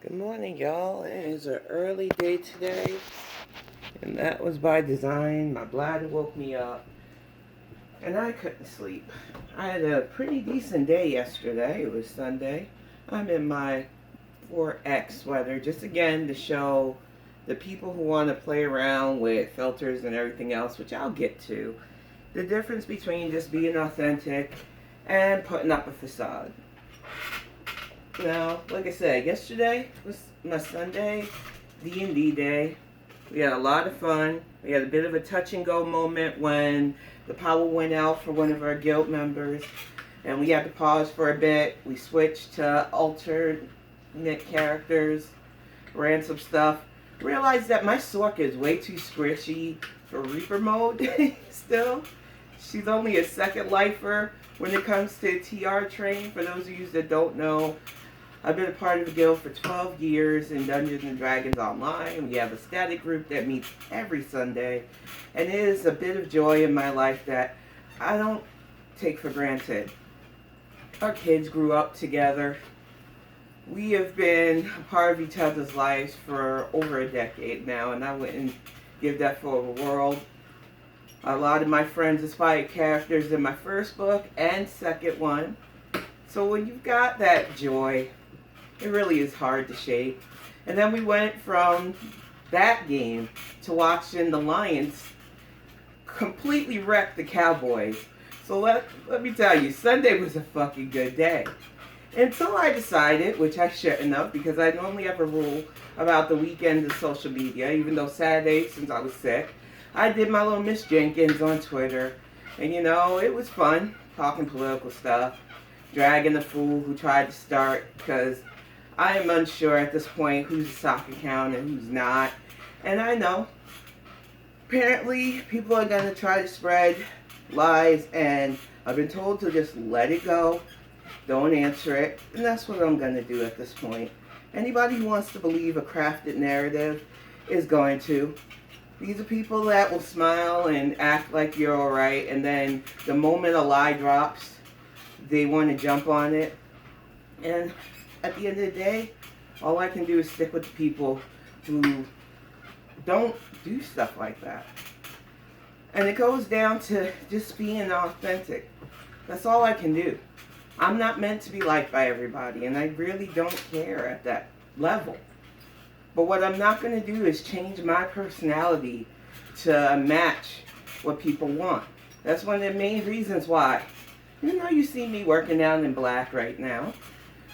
Good morning, y'all. It is an early day today, and that was by design. My bladder woke me up, and I couldn't sleep. I had a pretty decent day yesterday. It was Sunday. I'm in my 4X sweater, just again to show the people who want to play around with filters and everything else, which I'll get to, the difference between just being authentic and putting up a facade. Now, like I said, yesterday was my Sunday D&D day. We had a lot of fun. We had a bit of a touch and go moment when the power went out for one of our guild members, and we had to pause for a bit. We switched to alternate characters, ran some stuff. Realized that my Sork is way too squishy for Reaper mode still. She's only a second lifer when it comes to TR train. For those of you that don't know, I've been a part of the guild for 12 years in Dungeons & Dragons Online. We have a static group that meets every Sunday. And it is a bit of joy in my life that I don't take for granted. Our kids grew up together. We have been a part of each other's lives for over a decade now, and I wouldn't give that for the world. A lot of my friends inspired characters in my first book and second one. So when you've got that joy, it really is hard to shake. And then we went from that game to watching the Lions completely wreck the Cowboys. So let me tell you, Sunday was a fucking good day. Until I decided, which I shouldn't have, because I normally have a rule about the weekend of social media, even though Saturday, since I was sick, I did my little Miss Jenkins on Twitter. And you know, it was fun, talking political stuff, dragging the fool who tried to start, because I am unsure at this point who's a sock account and who's not. And I know, apparently, people are going to try to spread lies, and I've been told to just let it go. Don't answer it. And that's what I'm going to do at this point. Anybody who wants to believe a crafted narrative is going to. These are people that will smile and act like you're alright, and then the moment a lie drops, they want to jump on it. And at the end of the day, all I can do is stick with the people who don't do stuff like that. And it goes down to just being authentic. That's all I can do. I'm not meant to be liked by everybody, and I really don't care at that level. But what I'm not going to do is change my personality to match what people want. That's one of the main reasons why. You know, you see me working out in black right now.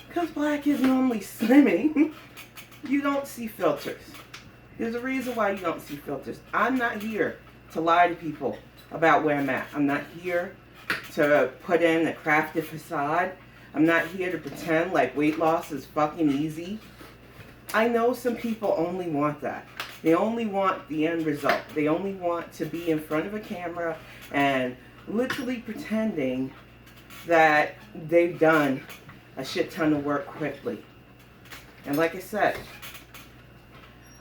Because black is normally slimming. You don't see filters. There's a reason why you don't see filters. I'm not here to lie to people about where I'm at. I'm not here to put in a crafted facade. I'm not here to pretend like weight loss is fucking easy. I know some people only want that. They only want the end result. They only want to be in front of a camera and literally pretending that they've done a shit ton of work quickly. And like I said,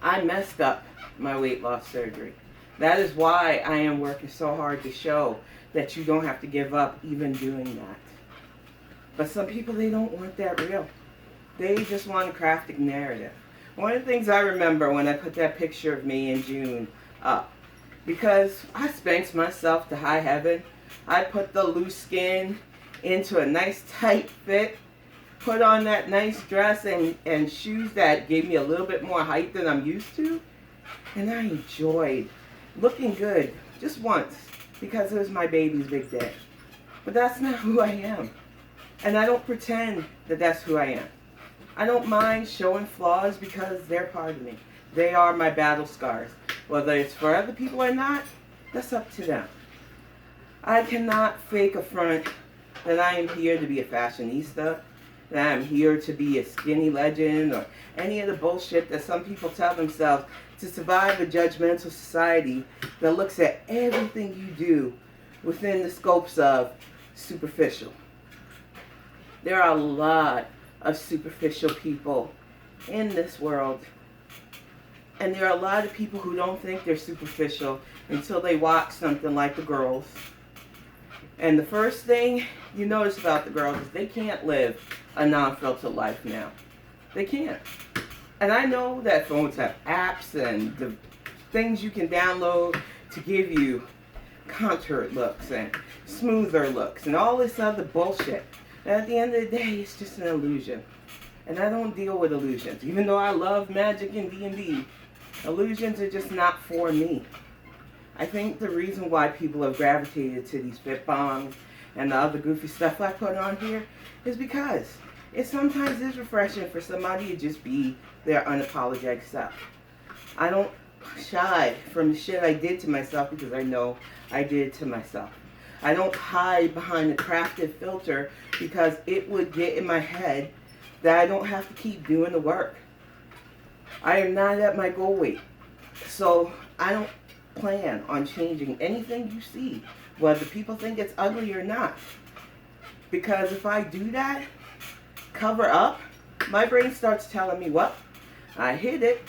I messed up my weight loss surgery. That is why I am working so hard to show that you don't have to give up even doing that. But some people, they don't want that real. They just want a crafted narrative. One of the things I remember when I put that picture of me in June up, because I spanked myself to high heaven. I put the loose skin into a nice tight fit, put on that nice dress and shoes that gave me a little bit more height than I'm used to. And I enjoyed looking good just once because it was my baby's big day. But that's not who I am. And I don't pretend that that's who I am. I don't mind showing flaws because they're part of me. They are my battle scars. Whether it's for other people or not, that's up to them. I cannot fake a front that I am here to be a fashionista, that I'm here to be a skinny legend, or any of the bullshit that some people tell themselves to survive a judgmental society that looks at everything you do within the scopes of superficial. There are a lot of superficial people in this world. And there are a lot of people who don't think they're superficial until they watch something like The Girls. And the first thing you notice about the girls is they can't live a non-filtered life now. They can't. And I know that phones have apps and the things you can download to give you contoured looks and smoother looks and all this other bullshit. And at the end of the day, it's just an illusion. And I don't deal with illusions. Even though I love magic and D&D, illusions are just not for me. I think the reason why people have gravitated to these Fitbangs and the other goofy stuff I put on here is because it sometimes is refreshing for somebody to just be their unapologetic self. I don't shy from the shit I did to myself because I know I did it to myself. I don't hide behind the crafted filter because it would get in my head that I don't have to keep doing the work. I am not at my goal weight. So I don't plan on changing anything you see, whether people think it's ugly or not. Because if I do that, cover up, my brain starts telling me, well, I hid it.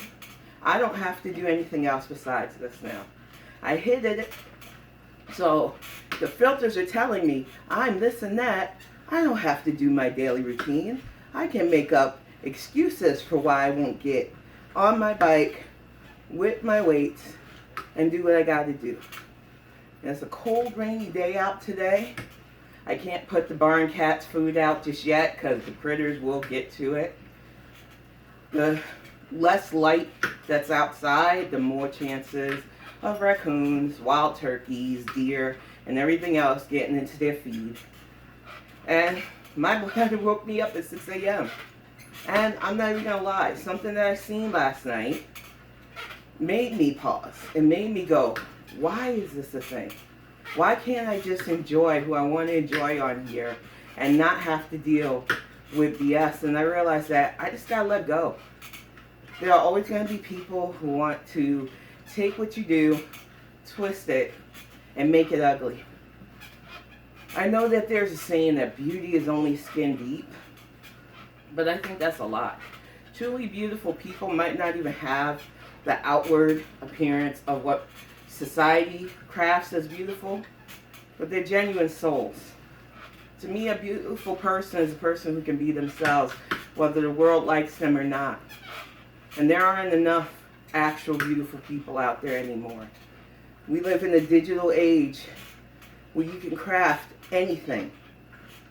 I don't have to do anything else besides this now. I hid it. So the filters are telling me I'm this and that. I don't have to do my daily routine. I can make up excuses for why I won't get on my bike with my weights and do what I got to do. And it's a cold, rainy day out today. I can't put the barn cat's food out just yet because the critters will get to it. The less light that's outside, the more chances of raccoons, wild turkeys, deer, and everything else getting into their feed. And my bladder woke me up at 6 a.m. And I'm not even gonna lie, something that I seen last night made me pause. It made me go, why is this a thing? Why can't I just enjoy who I want to enjoy on here and not have to deal with BS? And I realized that I just gotta let go. There are always going to be people who want to take what you do, twist it, and make it ugly. I know that there's a saying that beauty is only skin deep, but I think that's a lie. Truly beautiful people might not even have the outward appearance of what society crafts as beautiful, but they're genuine souls. To me, a beautiful person is a person who can be themselves, whether the world likes them or not. And there aren't enough actual beautiful people out there anymore. We live in a digital age where you can craft anything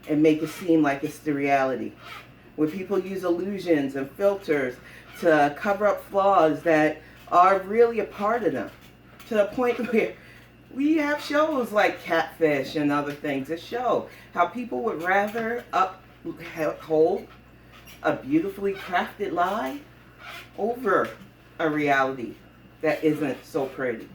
and make it seem like it's the reality. Where people use illusions and filters to cover up flaws that are really a part of them. To the point where we have shows like Catfish and other things that show how people would rather uphold a beautifully crafted lie over a reality that isn't so pretty.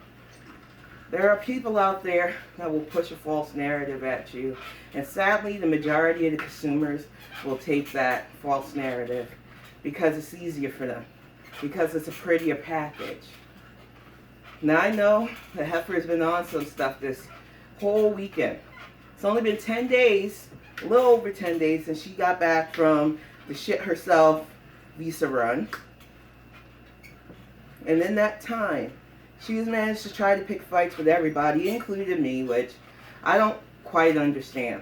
There are people out there that will push a false narrative at you, and sadly the majority of the consumers will take that false narrative because it's easier for them, because it's a prettier package. Now I know that Heifer's been on some stuff this whole weekend. It's only been 10 days, a little over 10 days, since she got back from the shit herself visa run. And in that time, she has managed to try to pick fights with everybody, including me, which I don't quite understand.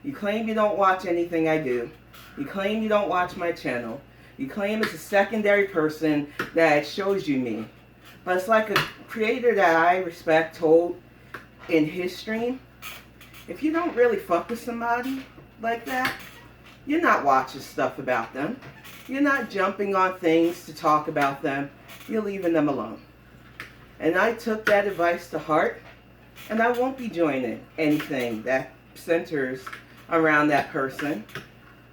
You claim you don't watch anything I do. You claim you don't watch my channel. You claim it's a secondary person that shows you me. But it's like a creator that I respect told in his stream, if you don't really fuck with somebody like that, you're not watching stuff about them. You're not jumping on things to talk about them. You're leaving them alone. And I took that advice to heart, and I won't be joining anything that centers around that person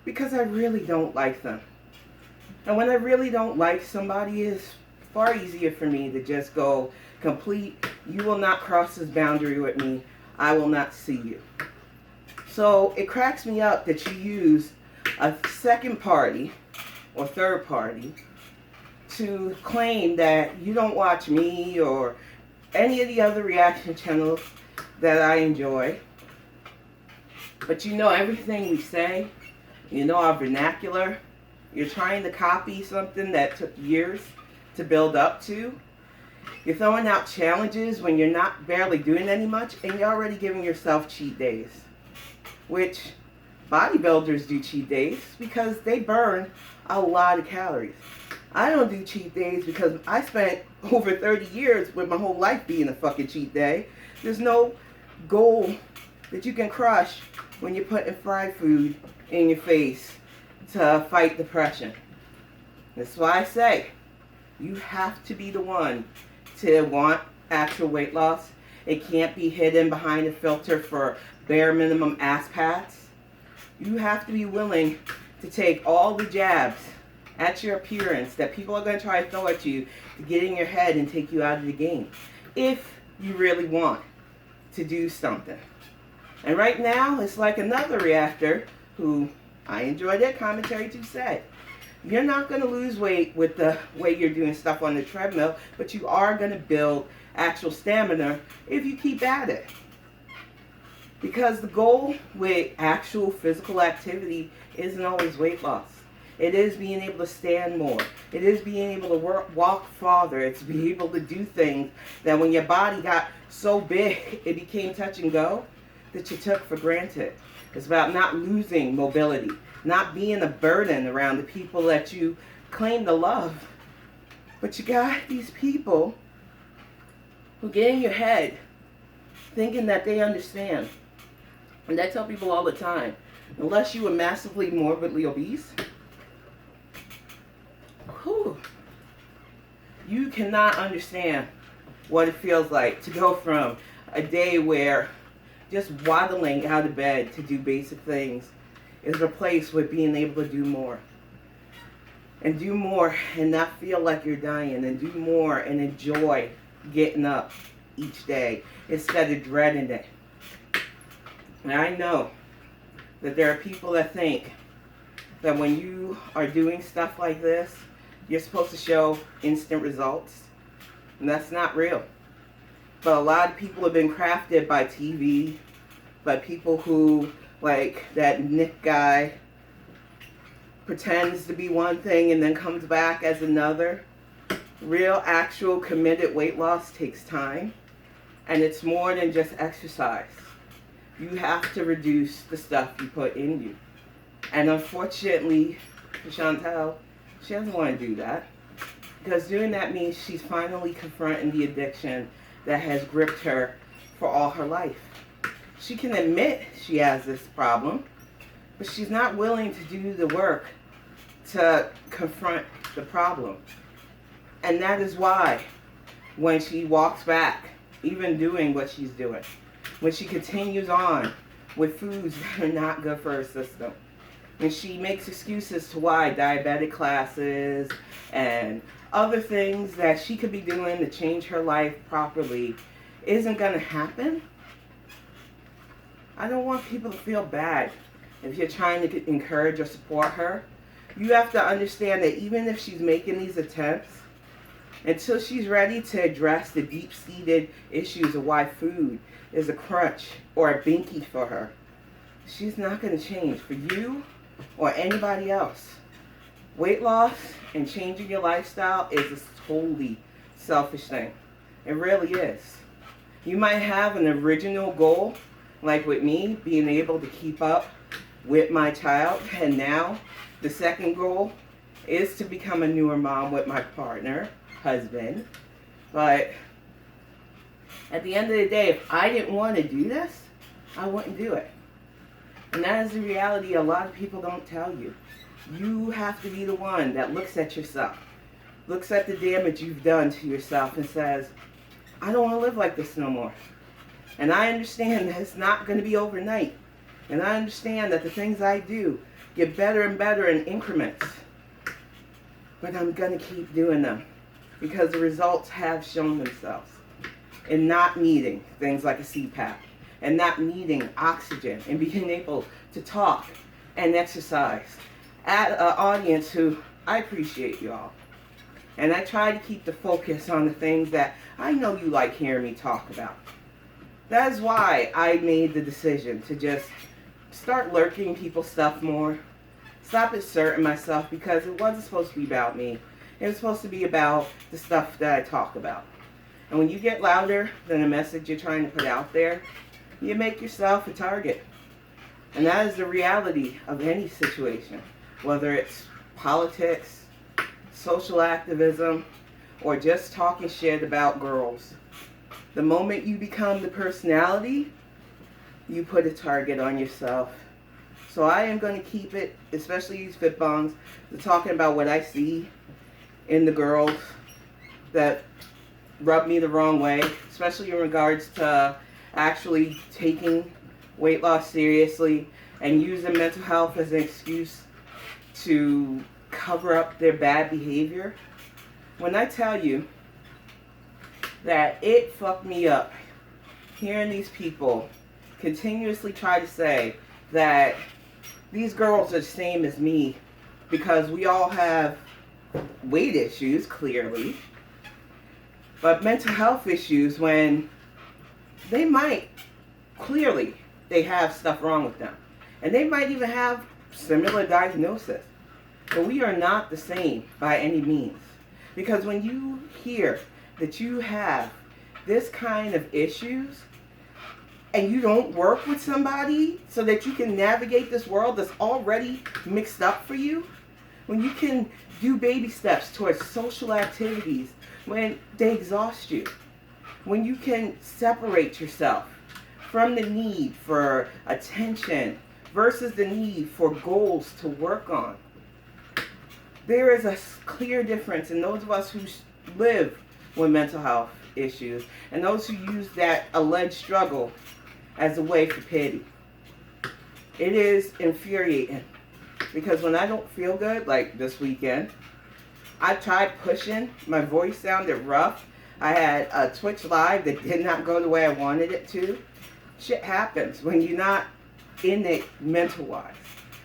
because I really don't like them. And when I really don't like somebody, it's far easier for me to just go complete, you will not cross this boundary with me, I will not see you. So it cracks me up that you use a second party or third party to claim that you don't watch me or any of the other reaction channels that I enjoy. But you know everything we say, you know our vernacular. You're trying to copy something that took years to build up to. You're throwing out challenges when you're not barely doing any much, and you're already giving yourself cheat days. Which bodybuilders do cheat days because they burn a lot of calories. I don't do cheat days because I spent over 30 years with my whole life being a fucking cheat day. There's no goal that you can crush when you're putting fried food in your face to fight depression. That's why I say you have to be the one to want actual weight loss. It can't be hidden behind a filter for bare minimum ass pats. You have to be willing to take all the jabs at your appearance that people are going to try to throw at you to get in your head and take you out of the game. If you really want to do something. And right now, it's like another reactor who I enjoy their commentary too said. You're not going to lose weight with the way you're doing stuff on the treadmill, but you are going to build actual stamina if you keep at it. Because the goal with actual physical activity isn't always weight loss. It is being able to stand more. It is being able to walk farther. It's being able to do things that when your body got so big, it became touch and go, that you took for granted. It's about not losing mobility, not being a burden around the people that you claim to love. But you got these people who get in your head thinking that they understand. And I tell people all the time, unless you are massively morbidly obese, you cannot understand what it feels like to go from a day where just waddling out of bed to do basic things is replaced with being able to do more. And do more and not feel like you're dying. And do more and enjoy getting up each day instead of dreading it. And I know that there are people that think that when you are doing stuff like this, you're supposed to show instant results. And that's not real. But a lot of people have been crafted by TV, by people who, like that Nick guy, pretends to be one thing and then comes back as another. Real, actual, committed weight loss takes time. And it's more than just exercise. You have to reduce the stuff you put in you. And unfortunately, for Chantal, she doesn't want to do that. Because doing that means she's finally confronting the addiction that has gripped her for all her life. She can admit she has this problem, but she's not willing to do the work to confront the problem. And that is why when she walks back, even doing what she's doing, when she continues on with foods that are not good for her system, when she makes excuses to why diabetic classes and other things that she could be doing to change her life properly isn't going to happen, I don't want people to feel bad if you're trying to encourage or support her. You have to understand that even if she's making these attempts, until she's ready to address the deep-seated issues of why food is a crutch or a binky for her, she's not going to change for you or anybody else. Weight loss and changing your lifestyle is a totally selfish thing. It really is. You might have an original goal, like with me, being able to keep up with my child, and now the second goal is to become a newer mom with my partner, husband. But at the end of the day, if I didn't want to do this, I wouldn't do it. And that is the reality a lot of people don't tell you. You have to be the one that looks at yourself, looks at the damage you've done to yourself and says, I don't want to live like this no more. And I understand that it's not going to be overnight. And I understand that the things I do get better and better in increments. But I'm going to keep doing them because the results have shown themselves in not needing things like a CPAP and not needing oxygen and being able to talk and exercise at an audience who I appreciate y'all. And I try to keep the focus on the things that I know you like hearing me talk about. That is why I made the decision to just start lurking people's stuff more. Stop asserting myself because it wasn't supposed to be about me. It was supposed to be about the stuff that I talk about. And when you get louder than the message you're trying to put out there, you make yourself a target. And that is the reality of any situation, whether it's politics, social activism, or just talking shit about girls. The moment you become the personality, you put a target on yourself. So I am going to keep it, especially these Fitbangs, to talking about what I see in the girls that rub me the wrong way, especially in regards to actually taking weight loss seriously and using mental health as an excuse to cover up their bad behavior. When I tell you that it fucked me up hearing these people continuously try to say that these girls are the same as me because we all have weight issues, clearly, but mental health issues when they might, clearly, they have stuff wrong with them. And they might even have similar diagnosis. But we are not the same by any means. Because when you hear that you have this kind of issues and you don't work with somebody so that you can navigate this world that's already mixed up for you, when you can do baby steps towards social activities when they exhaust you, when you can separate yourself from the need for attention versus the need for goals to work on. There is a clear difference in those of us who live with mental health issues and those who use that alleged struggle as a way for pity. It is infuriating because when I don't feel good, like this weekend, I tried pushing, my voice sounded rough. I had a Twitch live that did not go the way I wanted it to. Shit happens when you're not in it mental-wise.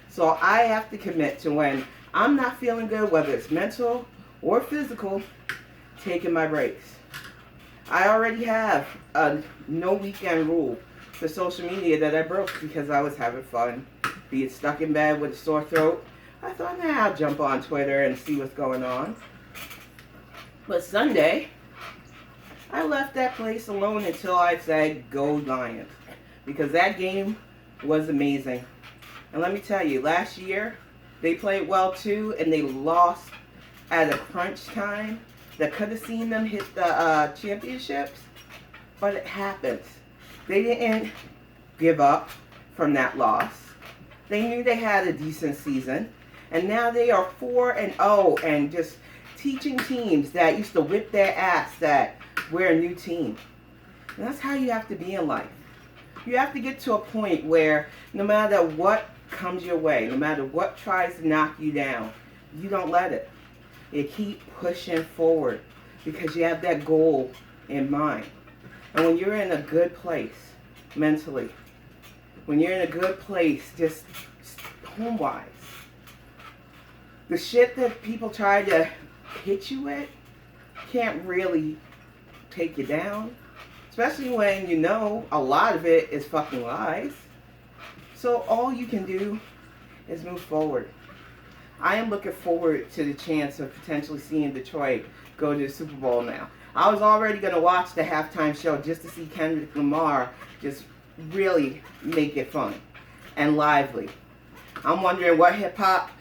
So I have to commit to when I'm not feeling good, whether it's mental or physical, taking my breaks. I already have a no weekend rule for social media that I broke because I was having fun, being stuck in bed with a sore throat. I thought, nah, I'll jump on Twitter and see what's going on. But Sunday, I left that place alone until I said, go Lions. Because that game was amazing. And let me tell you, last year, they played well too, and they lost at a crunch time that could have seen them hit the championships. But it happens. They didn't give up from that loss. They knew they had a decent season. And now they are 4-0 and just teaching teams that used to whip their ass that we're a new team. And that's how you have to be in life. You have to get to a point where no matter what comes your way, no matter what tries to knock you down, you don't let it. You keep pushing forward because you have that goal in mind. And when you're in a good place mentally, when you're in a good place just home-wise, the shit that people try to hit you with can't really take you down. Especially when you know a lot of it is fucking lies. So all you can do is move forward. I am looking forward to the chance of potentially seeing Detroit go to the Super Bowl now. I was already going to watch the halftime show just to see Kendrick Lamar just really make it fun and lively. I'm wondering what hip-hop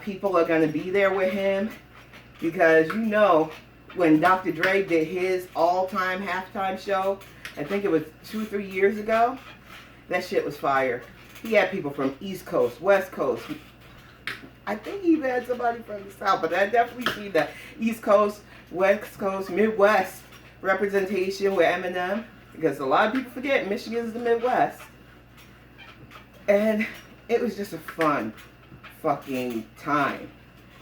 people are going to be there with him, because you know when Dr. Dre did his all-time halftime show, I think it was 2 or 3 years ago, that shit was fire. He had people from East Coast, West Coast. I think he even had somebody from the South, but I definitely see the East Coast, West Coast, Midwest representation with Eminem, because a lot of people forget Michigan is the Midwest. And it was just a fun fucking time.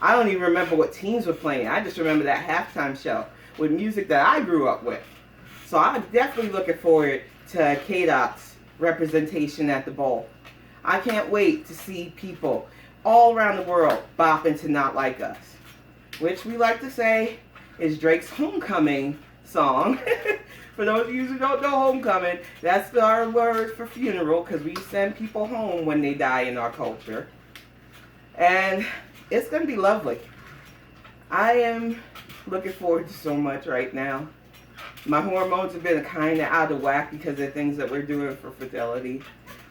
I don't even remember what teams were playing. I just remember that halftime show with music that I grew up with. So I'm definitely looking forward to K-Dot's representation at the Bowl. I can't wait to see people all around the world bopping to Not Like Us, which we like to say is Drake's homecoming song. For those of you who don't know homecoming, that's our word for funeral, because we send people home when they die in our culture. And it's going to be lovely. I am looking forward to so much right now. My hormones have been kind of out of whack because of things that we're doing for fertility.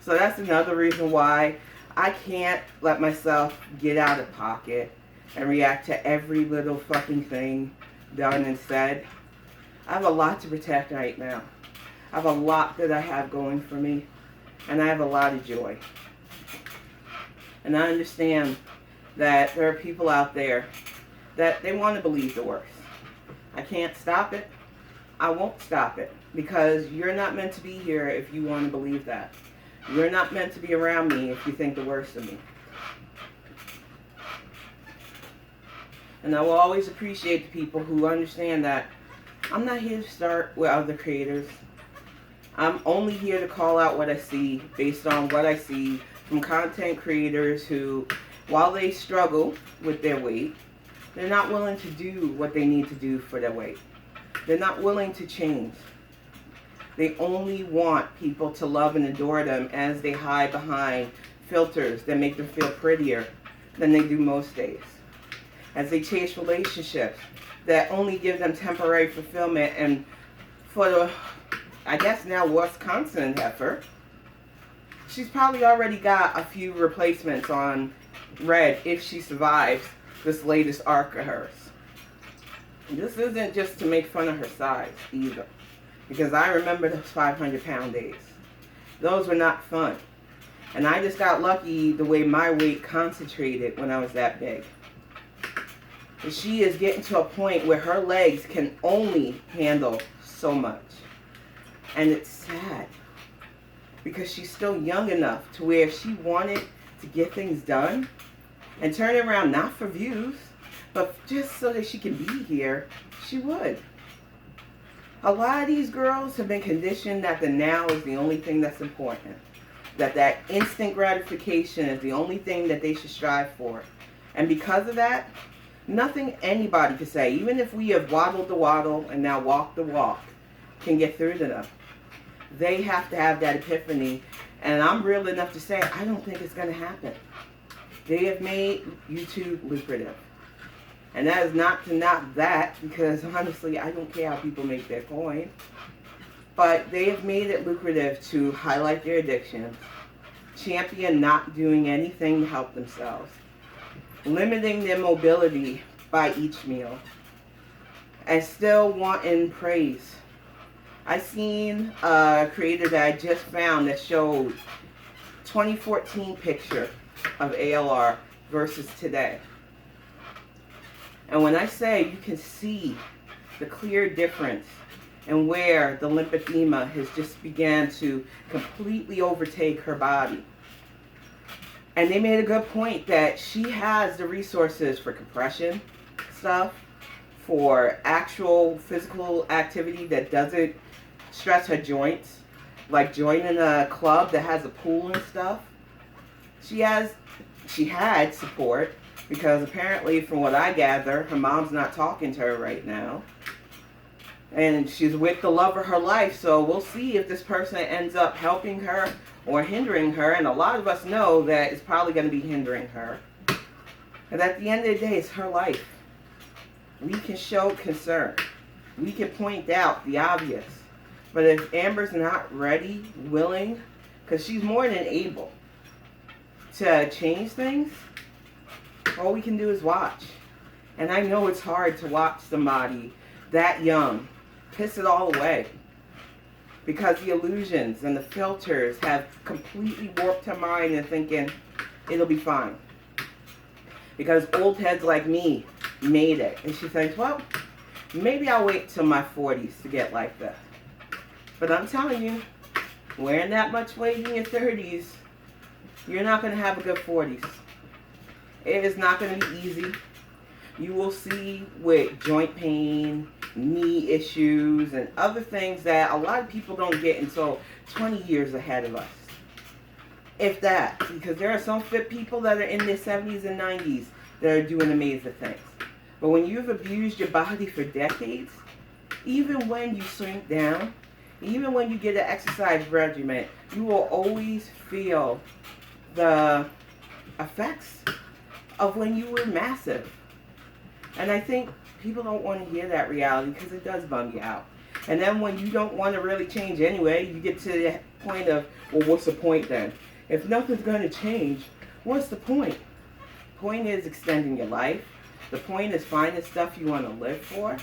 So that's another reason why I can't let myself get out of pocket. and react to every little fucking thing done and said. I have a lot to protect right now. I have a lot that I have going for me, and I have a lot of joy. And I understand that there are people out there that they want to believe the worst. I can't stop it. I won't stop it, because you're not meant to be here if you want to believe that. You're not meant to be around me if you think the worst of me. And I will always appreciate the people who understand that I'm not here to start with other creators. I'm only here to call out what I see based on what I see from content creators who, while they struggle with their weight, they're not willing to do what they need to do for their weight. They're not willing to change. They only want people to love and adore them as they hide behind filters that make them feel prettier than they do most days. As they chase relationships that only give them temporary fulfillment, and for the, I guess now, Wisconsin heifer, she's probably already got a few replacements on red if she survives this latest arc of hers. This isn't just to make fun of her size either, because I remember those 500-pound days. Those were not fun. And I just got lucky the way my weight concentrated when I was that big. And she is getting to a point where her legs can only handle so much. And it's sad, because she's still young enough to where if she wanted to get things done and turn it around, not for views, but just so that she can be here, she would. A lot of these girls have been conditioned that the now is the only thing that's important. That instant gratification is the only thing that they should strive for. And because of that, nothing anybody can say, even if we have waddled the waddle and now walked the walk, can get through to them. They have to have that epiphany. And I'm real enough to say, I don't think it's going to happen. They have made YouTube lucrative. And that is not to knock that, because honestly, I don't care how people make their coin. But they have made it lucrative to highlight their addictions, champion not doing anything to help themselves, limiting their mobility by each meal, and still wanting praise. I seen a creator that I just found that showed 2014 picture of ALR versus today. And when I say you can see the clear difference and where the lymphedema has just began to completely overtake her body. And they made a good point that she has the resources for compression stuff, for actual physical activity that doesn't stress her joints, like joining a club that has a pool and stuff. She had support, because apparently, from what I gather, her mom's not talking to her right now. And she's with the love of her life, so we'll see if this person ends up helping her or hindering her. And a lot of us know that it's probably going to be hindering her. And at the end of the day, it's her life. We can show concern. We can point out the obvious. But if Amber's not ready, willing, because she's more than able to change things, all we can do is watch. And I know it's hard to watch somebody that young piss it all away, because the illusions and the filters have completely warped her mind and thinking it'll be fine. Because old heads like me made it. And she thinks, well, maybe I'll wait till my 40s to get like this. But I'm telling you, wearing that much weight in your 30s, you're not going to have a good 40s. It is not going to be easy. You will see with joint pain, knee issues, and other things that a lot of people don't get until 20 years ahead of us. If that, because there are some fit people that are in their 70s and 90s that are doing amazing things. But when you've abused your body for decades, even when you shrink down, even when you get an exercise regimen, you will always feel the effects of when you were massive. And I think people don't want to hear that reality, because it does bum you out. And then when you don't want to really change anyway, you get to the point of, well, what's the point then? If nothing's going to change, what's the point? Point is extending your life, The point is finding stuff you want to live for.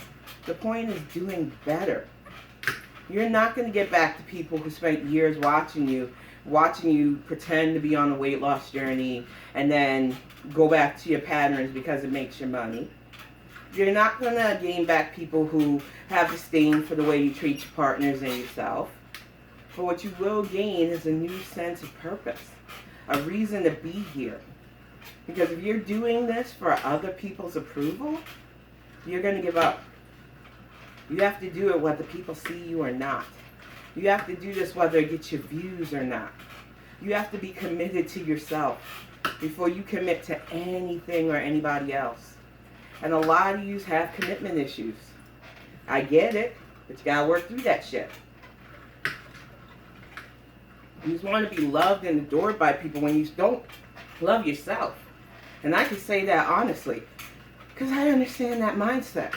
The point is doing better. You're not going to get back to people who spent years watching you pretend to be on a weight loss journey and then go back to your patterns because it makes you money. You're not going to gain back people who have disdain for the way you treat your partners and yourself. But what you will gain is a new sense of purpose, a reason to be here. Because if you're doing this for other people's approval, you're going to give up. You have to do it whether people see you or not. You have to do this whether it gets your views or not. You have to be committed to yourself before you commit to anything or anybody else. And a lot of you have commitment issues. I get it, but you gotta work through that shit. You just want to be loved and adored by people when you don't love yourself. And I can say that honestly, because I understand that mindset.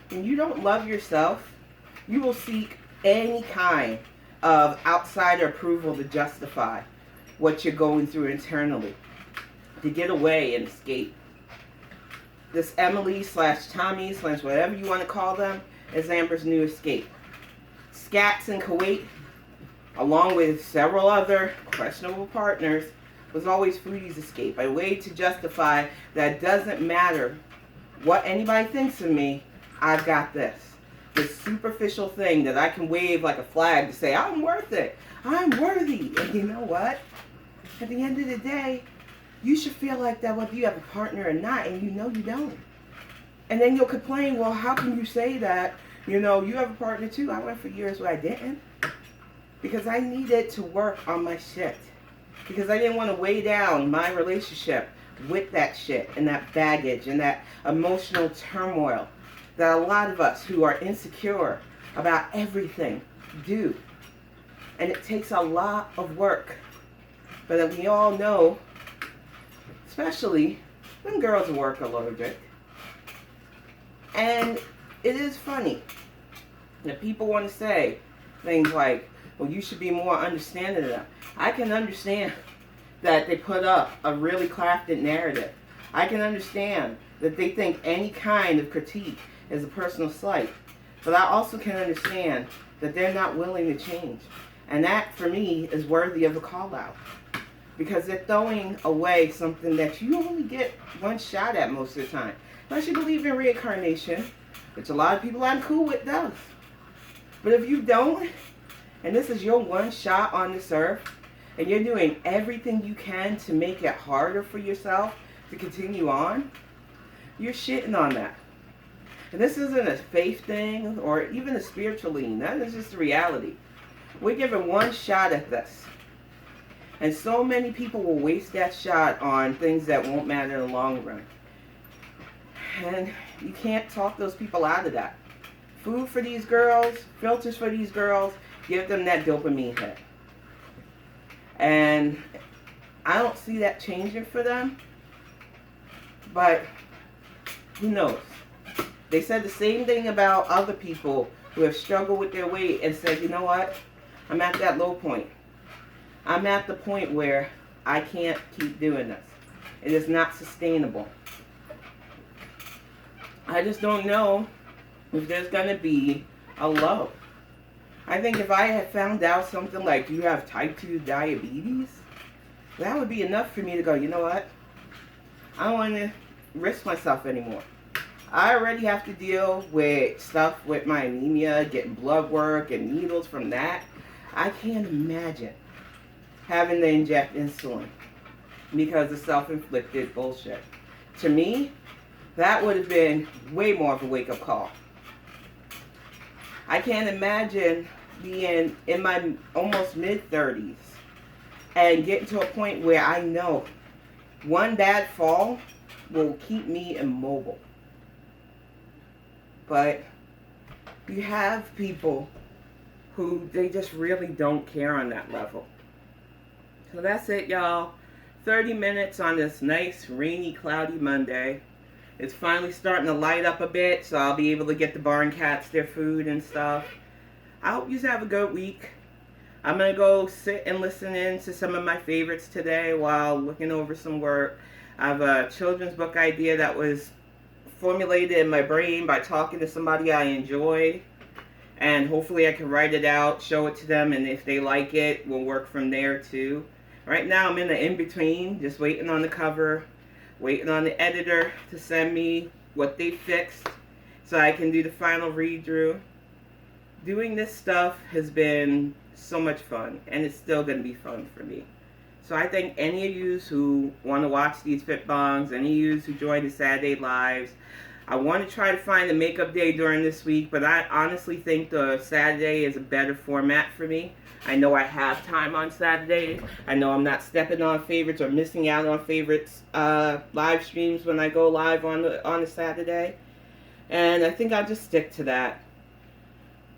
When you don't love yourself, you will seek any kind of outsider approval to justify what you're going through internally, to get away and escape. This Emily / Tommy / whatever you want to call them is Amber's new escape. Scats in Kuwait, along with several other questionable partners, was always Foodie's escape. A way to justify that it doesn't matter what anybody thinks of me, I've got this. This superficial thing that I can wave like a flag to say, I'm worth it. I'm worthy. And you know what? At the end of the day, you should feel like that whether you have a partner or not, and you know you don't. And then you'll complain, well, how can you say that? You know, you have a partner too. I went for years where I didn't. Because I needed to work on my shit. Because I didn't want to weigh down my relationship with that shit and that baggage and that emotional turmoil that a lot of us who are insecure about everything do. And it takes a lot of work. But we all know, especially when girls work a little bit. And it is funny that people want to say things like, well, you should be more understanding of them. I can understand that they put up a really crafted narrative. I can understand that they think any kind of critique is a personal slight. But I also can understand that they're not willing to change. And that, for me, is worthy of a call out. Because they're throwing away something that you only get one shot at most of the time. Unless you believe in reincarnation, which a lot of people I'm cool with does. But if you don't, and this is your one shot on this earth, and you're doing everything you can to make it harder for yourself to continue on, you're shitting on that. And this isn't a faith thing or even a spiritual lean. That is just the reality. We're given one shot at this. And so many people will waste that shot on things that won't matter in the long run. And you can't talk those people out of that. Food for these girls, filters for these girls, give them that dopamine hit. And I don't see that changing for them. But who knows? They said the same thing about other people who have struggled with their weight and said, you know what? I'm at that low point. I'm at the point where I can't keep doing this. It is not sustainable. I just don't know if there's going to be a low. I think if I had found out something like you have type 2 diabetes, that would be enough for me to go, you know what? I don't want to risk myself anymore. I already have to deal with stuff with my anemia, getting blood work and needles from that. I can't imagine having to inject insulin because of self-inflicted bullshit. To me, that would have been way more of a wake-up call. I can't imagine being in my almost mid-30s and getting to a point where I know one bad fall will keep me immobile. But you have people who they just really don't care on that level. So that's it, y'all. 30 minutes on this nice, rainy, cloudy Monday. It's finally starting to light up a bit, so I'll be able to get the barn cats their food and stuff. I hope you have a good week. I'm going to go sit and listen in to some of my favorites today while looking over some work. I have a children's book idea that was formulated in my brain by talking to somebody I enjoy. And hopefully I can write it out, show it to them, and if they like it, we'll work from there too. Right now I'm in the in-between, just waiting on the cover, waiting on the editor to send me what they fixed so I can do the final read-through. Doing this stuff has been so much fun, and it's still going to be fun for me. So I thank any of you who want to watch these Fitbangs, any of you who join the Saturday Lives. I want to try to find a makeup day during this week, but I honestly think the Saturday is a better format for me. I know I have time on Saturday. I know I'm not stepping on favorites or missing out on favorites live streams when I go live on a Saturday. And I think I'll just stick to that.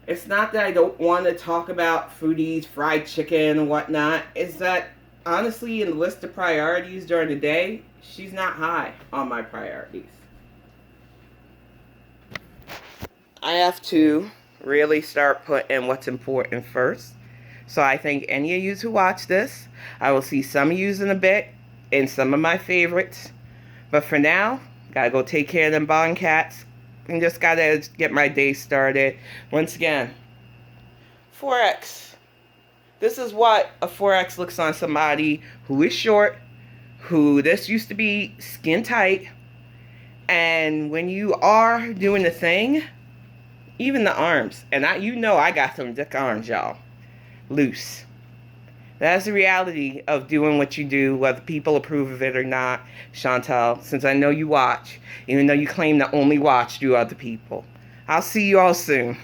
It's not that I don't want to talk about foodies, fried chicken, and whatnot. It's that, honestly, in the list of priorities during the day, she's not high on my priorities. I have to really start putting what's important first. So I thank any of you who watch this. I will see some of you in a bit in some of my favorites. But for now, gotta go take care of them bond cats. And just gotta get my day started. Once again, 4X. This is what a 4X looks on somebody who is short, who this used to be skin tight. And when you are doing the thing, even the arms, and I got some thick arms, y'all, loose. That's the reality of doing what you do, whether people approve of it or not, Chantal, since I know you watch, even though you claim to only watch through other people. I'll see you all soon.